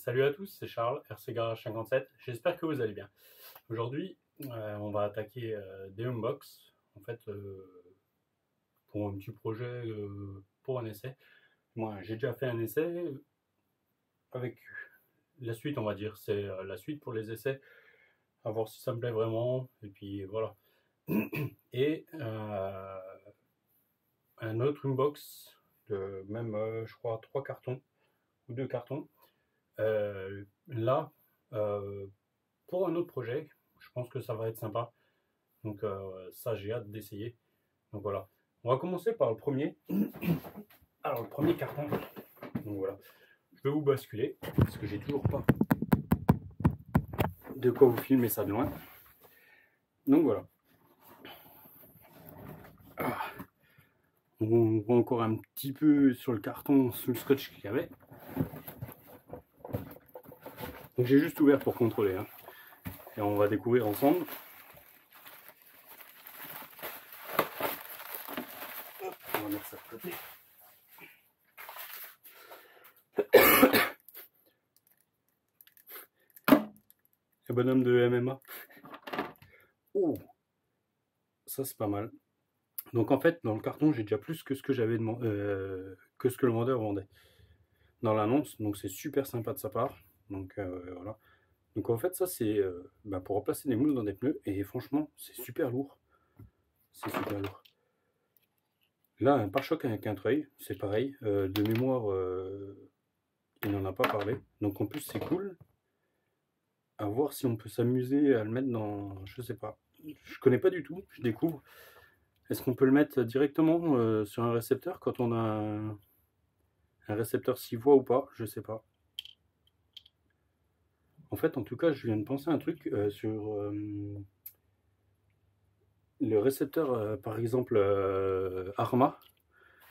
Salut à tous, c'est Charles, RC Garage 57. J'espère que vous allez bien. Aujourd'hui, on va attaquer des unbox. En fait, pour un petit projet, pour un essai. Moi, j'ai déjà fait un essai avec la suite, on va dire. C'est la suite pour les essais, à voir si ça me plaît vraiment. Et puis voilà. Et un autre unbox de même, je crois, 3 cartons ou 2 cartons. Là, pour un autre projet, je pense que ça va être sympa. Donc ça, j'ai hâte d'essayer. Donc voilà. On va commencer par le premier. Alors le premier carton. Donc voilà. Je vais vous basculer parce que j'ai toujours pas de quoi vous filmer ça de loin. Donc voilà. On voit encore un petit peu sur le carton, sous le scotch qu'il y avait. Donc j'ai juste ouvert pour contrôler. Hein. Et on va découvrir ensemble. Hop, on va mettre ça de côté. Le bonhomme de MMA. Oh, ça c'est pas mal. Donc en fait, dans le carton, j'ai déjà plus que ce que j'avais demandé, que ce que le vendeur vendait dans l'annonce. Donc c'est super sympa de sa part. Donc voilà. Donc en fait, ça c'est pour remplacer les mousses dans des pneus. Et franchement, c'est super lourd. C'est super lourd. Là, un pare-choc avec un treuil, c'est pareil. De mémoire, il n'en a pas parlé. Donc en plus, c'est cool. À voir si on peut s'amuser à le mettre dans... Je sais pas. Je connais pas du tout. Je découvre. Est-ce qu'on peut le mettre directement sur un récepteur quand on a un récepteur 6 voies ou pas? Je sais pas. En fait, en tout cas, je viens de penser à un truc sur le récepteur, par exemple, Arma.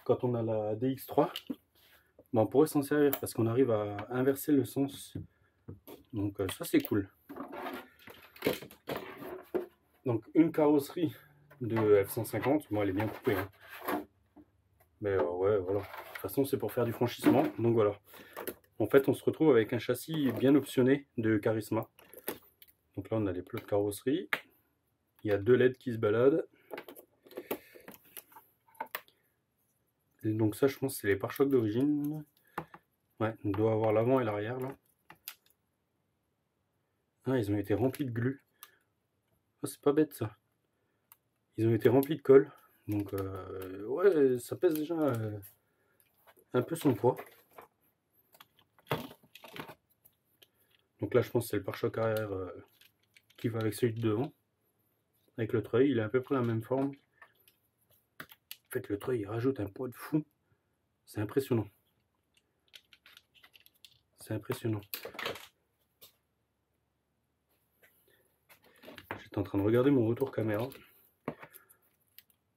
Quand on a la DX3, on pourrait s'en servir parce qu'on arrive à inverser le sens. Donc ça, c'est cool. Donc une carrosserie de F-150, moi elle est bien coupée. Hein. Mais ouais, voilà. De toute façon, c'est pour faire du franchissement. Donc voilà. En fait, on se retrouve avec un châssis bien optionné de Charisma. Donc là, on a les plots de carrosserie. Il y a 2 LED qui se baladent. Et donc ça, je pense, c'est les pare-chocs d'origine. Ouais, on doit avoir l'avant et l'arrière là. Ah, ils ont été remplis de glu. Oh, c'est pas bête ça. Ils ont été remplis de colle. Donc ouais, ça pèse déjà un peu son poids. Donc là, je pense que c'est le pare-choc arrière qui va avec celui de devant. Avec le treuil, il a à peu près la même forme. En fait, le treuil, il rajoute un poids de fou. C'est impressionnant. C'est impressionnant. J'étais en train de regarder mon retour caméra.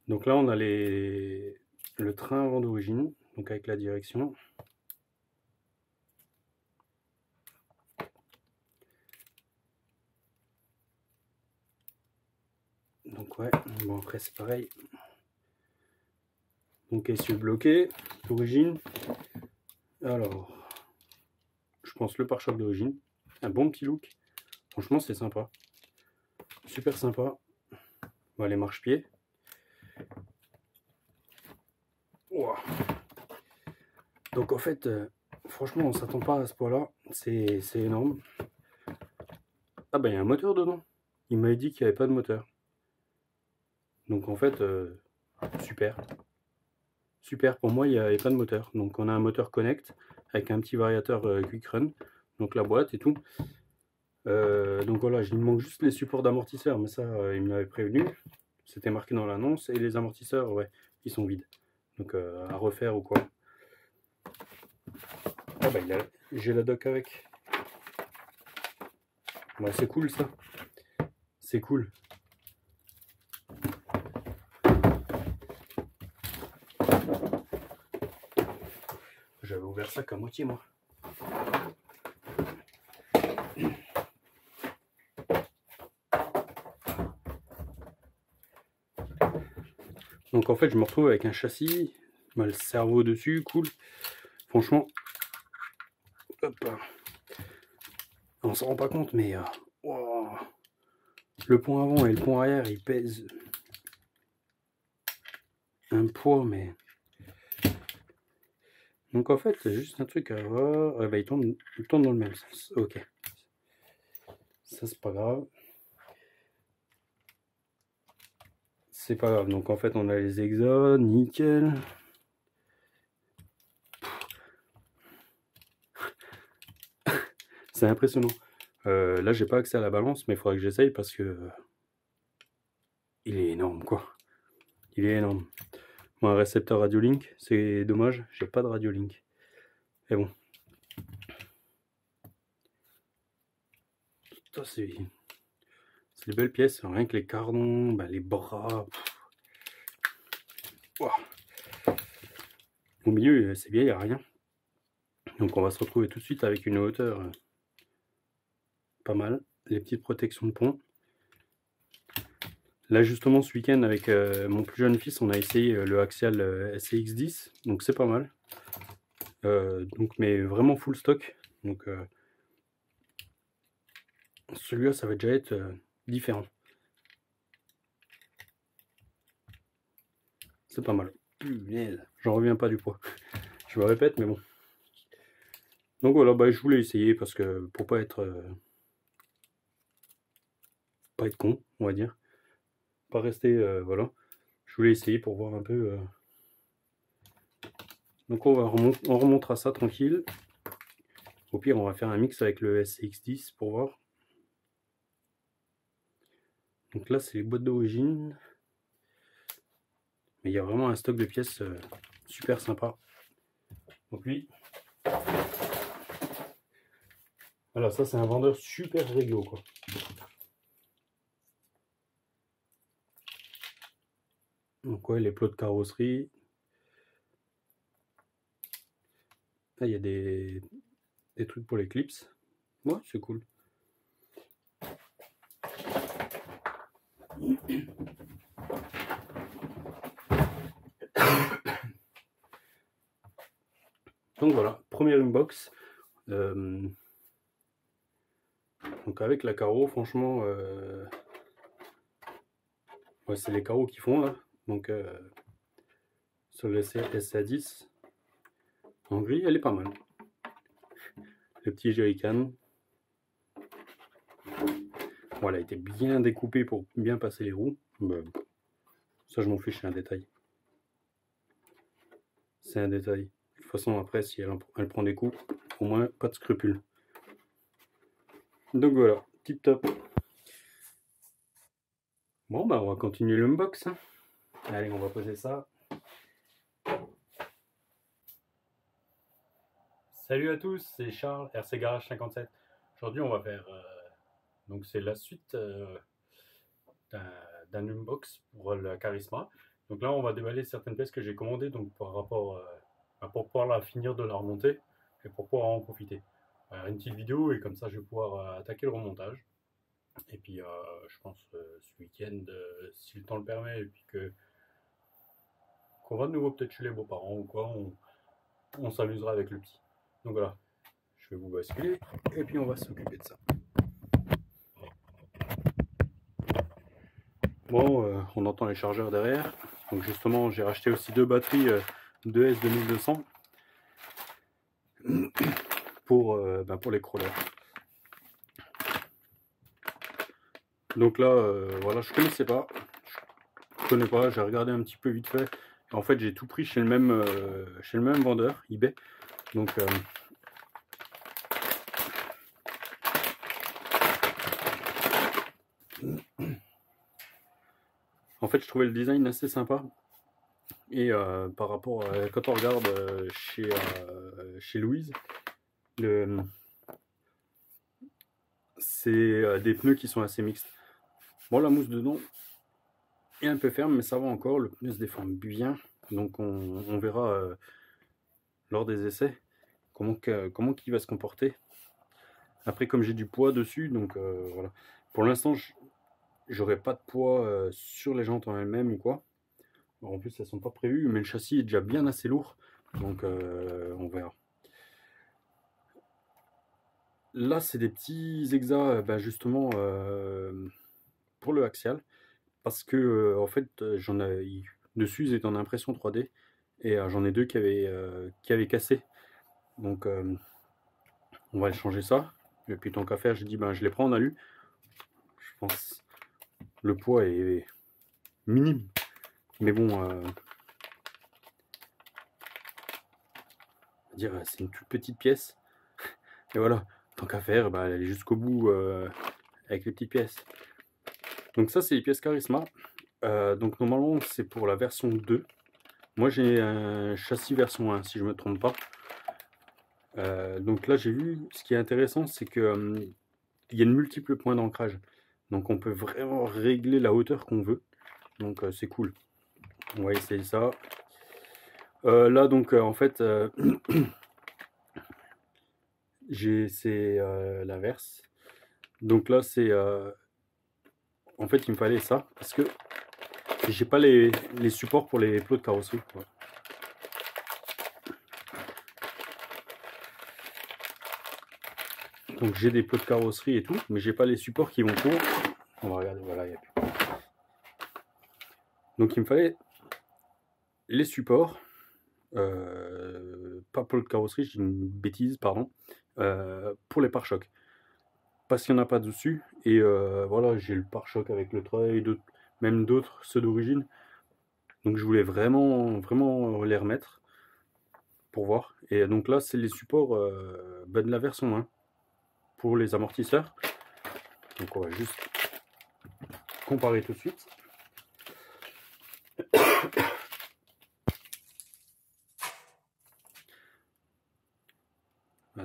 Donc là, on a le train avant d'origine, donc avec la direction. Donc ouais, bon après c'est pareil. Donc essieu bloqué, d'origine. Alors, je pense le pare-choc d'origine. Un bon petit look. Franchement, c'est sympa. Super sympa. Bon, les marche-pieds. Wow. Donc en fait, franchement, on s'attend pas à ce point-là. C'est énorme. Ah bah il y a un moteur dedans. Il m'avait dit qu'il n'y avait pas de moteur. Donc en fait, super. Super, pour moi il n'y avait pas de moteur. Donc on a un moteur Connect avec un petit variateur Quick Run. Donc la boîte et tout. Donc voilà, il me manque juste les supports d'amortisseurs. Mais ça, il me l'avait prévenu. C'était marqué dans l'annonce. Et les amortisseurs, ouais, ils sont vides. Donc à refaire ou quoi. Ah bah j'ai la dock avec. Ouais, c'est cool ça. C'est cool. J'avais ouvert ça qu'à moitié moi. Donc en fait je me retrouve avec un châssis, le cerveau dessus, cool. Franchement, hop, On s'en rend pas compte, mais wow. Le pont avant et le pont arrière, ils pèsent un poids, mais... Donc en fait, c'est juste un truc à voir. Bah, il tourne dans le même sens. Ok. Ça, c'est pas grave. C'est pas grave. Donc en fait, on a les exodes, nickel. C'est impressionnant. Là, j'ai pas accès à la balance, mais il faudrait que j'essaye parce que il est énorme, quoi. Il est énorme. Bon, un récepteur Radiolink, c'est dommage, j'ai pas de Radiolink. Mais bon. Ça, c'est des belles pièces, rien que les cardons, bah, les bras. Wow. Au milieu, c'est bien, il n'y a rien. Donc on va se retrouver tout de suite avec une hauteur pas mal. Les petites protections de pont. Là justement ce week-end avec mon plus jeune fils, on a essayé le Axial SCX10, donc c'est pas mal. Donc mais vraiment full stock. Donc celui-là ça va déjà être différent. C'est pas mal. Punaise, j'en reviens pas du poids. Je me répète mais bon. Donc voilà, bah, je voulais essayer parce que pour pas être con, on va dire. Pas rester voilà. Je voulais essayer pour voir un peu. Donc on remontera ça tranquille. Au pire, on va faire un mix avec le SCX10 pour voir. Donc là, c'est les boîtes d'origine. Mais il y a vraiment un stock de pièces super sympa. Donc lui, voilà, ça c'est un vendeur super réglo, quoi. Donc ouais, les plots de carrosserie. Là, il y a des trucs pour les clips. Ouais, c'est cool. Donc voilà, première inbox. Donc avec la carreau, franchement, ouais, c'est les carreaux qui font là. Donc sur le SA10, en gris, elle est pas mal. Le petit jerrycan. Voilà, elle a été bien découpée pour bien passer les roues. Bah, ça, je m'en fiche, c'est un détail. C'est un détail. De toute façon, après, si elle prend des coups, au moins, pas de scrupules. Donc voilà, tip top. Bon, bah, on va continuer l'unbox. Hein. Allez, on va poser ça. Salut à tous, c'est Charles, RC Garage 57. Aujourd'hui, on va faire. Donc, c'est la suite d'un unbox pour la Charisma. Donc là, on va déballer certaines pièces que j'ai commandées donc par rapport pour pouvoir la finir de la remonter et pour pouvoir en profiter. Une petite vidéo et comme ça, je vais pouvoir attaquer le remontage. Et puis, je pense ce week-end, si le temps le permet, et puis qu'on va de nouveau peut-être chez les beaux-parents ou quoi, on s'amusera avec le petit. Donc voilà, je vais vous basculer et puis on va s'occuper de ça. Bon, on entend les chargeurs derrière. Donc justement, j'ai racheté aussi deux batteries 2S 2200 pour les crawlers. Donc là, voilà, je connaissais pas. Je connais pas, j'ai regardé un petit peu vite fait. En fait, j'ai tout pris chez le même vendeur, eBay. Donc en fait, je trouvais le design assez sympa. Et par rapport à quand on regarde chez Louise, c'est des pneus qui sont assez mixtes. Bon, la mousse dedans est un peu ferme, mais ça va encore. Le pneu se déforme bien. Donc on verra lors des essais comment il va se comporter. Après, comme j'ai du poids dessus, donc voilà. Pour l'instant, j'aurai pas de poids sur les jantes en elles-mêmes ou quoi. En plus, elles sont pas prévues, mais le châssis est déjà bien assez lourd. Donc on verra. Là, c'est des petits exas, bah, justement, pour le axial. Parce que, en fait, dessus, ils étaient en impression 3D. Et j'en ai deux qui avaient cassé. Donc, on va aller changer ça. Et puis, tant qu'à faire, j'ai dit, ben, je les prends en alu. Je pense le poids est minime. Mais bon, on va dire, c'est une toute petite pièce. Et voilà, tant qu'à faire, bah, aller jusqu'au bout avec les petites pièces. Donc ça, c'est les pièces Charisma. Donc normalement, c'est pour la version 2. Moi, j'ai un châssis version 1, si je ne me trompe pas. Donc là, j'ai vu, ce qui est intéressant, c'est que il y a de multiples points d'ancrage. Donc on peut vraiment régler la hauteur qu'on veut. Donc c'est cool. On va essayer ça. Là, donc en fait, c'est l'inverse. Donc là, c'est en fait, il me fallait ça parce que j'ai pas les supports pour les plots de carrosserie. Ouais. Donc j'ai des plots de carrosserie et tout, mais j'ai pas les supports qui vont pour. On va regarder, voilà, il n'y a plus. Donc il me fallait les supports, pas pour le carrosserie, j'ai une bêtise, pardon, pour les pare-chocs. Parce qu'il n'y en a pas dessus, et voilà, j'ai le pare-choc avec le treuil, même d'autres, ceux d'origine. Donc je voulais vraiment, vraiment les remettre pour voir. Et donc là, c'est les supports de la version 1 pour les amortisseurs. Donc on va juste comparer tout de suite.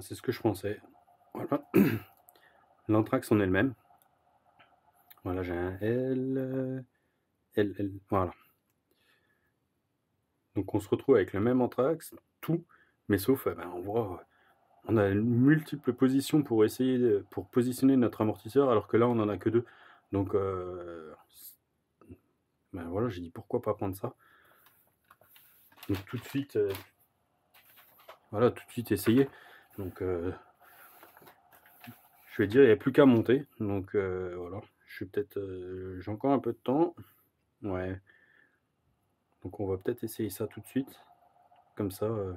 C'est ce que je pensais. Voilà. L'anthrax en est le même. Voilà, j'ai un L, voilà. Donc on se retrouve avec le même anthrax, tout, mais sauf, ben, on voit, on a une multiple position pour essayer, pour positionner notre amortisseur, alors que là on en a que deux. Donc, ben voilà, j'ai dit pourquoi pas prendre ça. Donc tout de suite, voilà, tout de suite essayer. Donc je vais dire, il n'y a plus qu'à monter. Donc voilà, je suis peut-être, j'ai encore un peu de temps. Ouais. Donc on va peut-être essayer ça tout de suite. Comme ça, on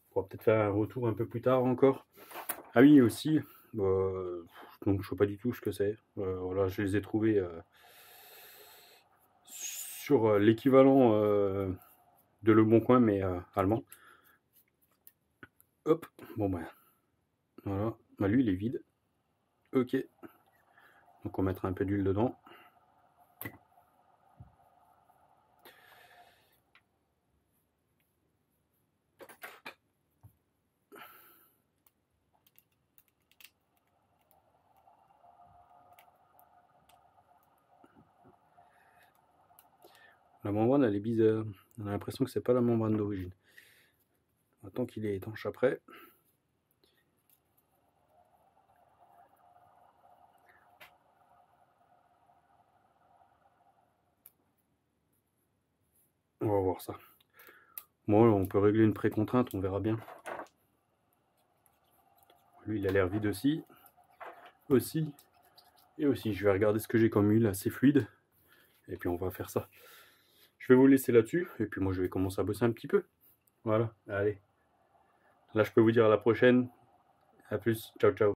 pourra peut-être faire un retour un peu plus tard encore. Ah oui, aussi, donc je sais pas du tout ce que c'est. Voilà, je les ai trouvés sur l'équivalent de Le Bon Coin, mais allemand. Hop, bon ben, voilà. Bah, lui, il est vide. Ok. Donc on mettra un peu d'huile dedans. La membrane, elle est bizarre. On a l'impression que c'est pas la membrane d'origine. Tant qu'il est étanche après. On va voir ça. Bon, on peut régler une précontrainte, on verra bien. Lui, il a l'air vide aussi. Et aussi, je vais regarder ce que j'ai comme huile assez fluide. Et puis on va faire ça. Je vais vous laisser là-dessus. Et puis moi, je vais commencer à bosser un petit peu. Voilà, allez. Là, je peux vous dire à la prochaine. À plus. Ciao, ciao.